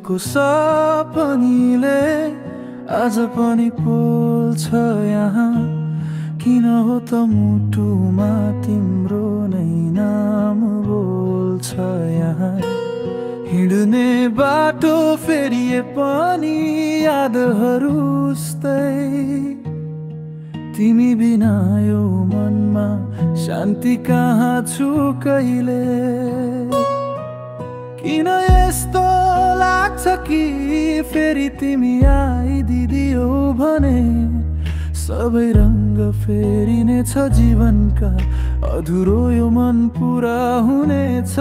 देखेको सपनीले आज पनि पोल्छ यहाँ। किन हो त मुटुमा तिम्रो नै नाम बोल्छ यहाँ। हिँड्ने बाटो फेरिए पनि यादहरू उस्तै। तिमी बिना यो मनमा शान्ति कहाँ छु कहिले। किन यस्तो लाग्छ कि फेरि तिमी आइदिदियो भने सबै रङ्ग फेरिनेछ जीवनका। अधुरो यो मन पुरा हुनेछ।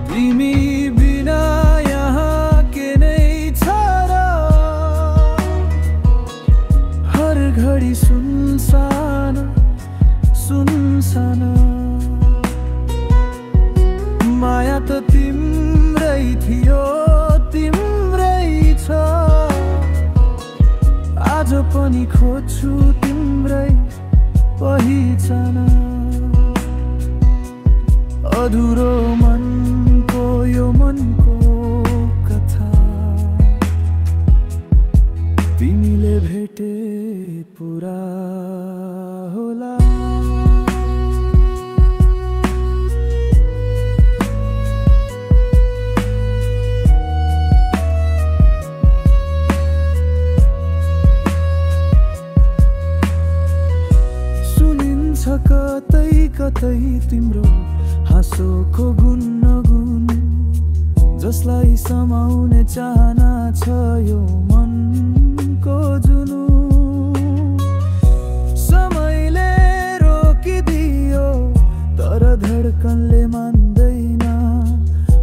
तिमी बिना यहाँ के नै छ र। हर घडी सुनसान सुनसान। माया त तिम्रै थियो तिम्रै छ। आज पनि खोज्छु तिम्रै पहिचान। अधुरो मनको यो मनको कथा तिमीले भेटे पुरा होला। कतै कतै तिम्रो हाँसोको गुनगुन जसलाई समाउने चाहना छ यो मनको जुनून। समयले रोकिदियो तर धड्कनले मान्दैन।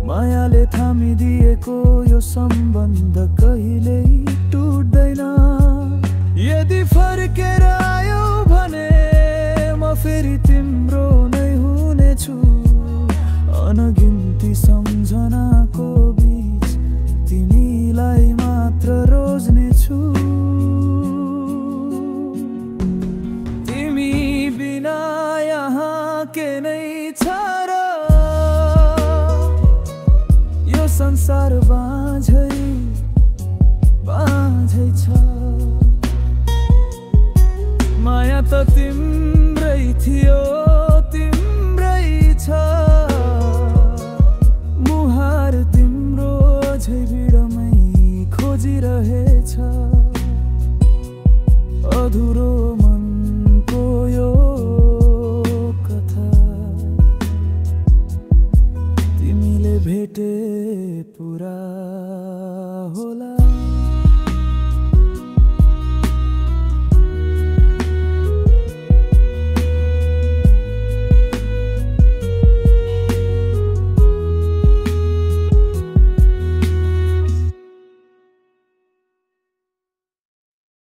मायाले थामिदिएको यो सम्बन्ध कहिल्यै टुट्दैन। यदि फर्केर आयो भने फेरि तिम्रो नै हुनेछु। अनगिन्ती सम्झनाको बीच तिमीलाई मात्र रोज्नेछु। तिमी बिना यहाँ के नै छ र। यो संसार बाँझै बाँझै छ। माया त तिम्रै थियो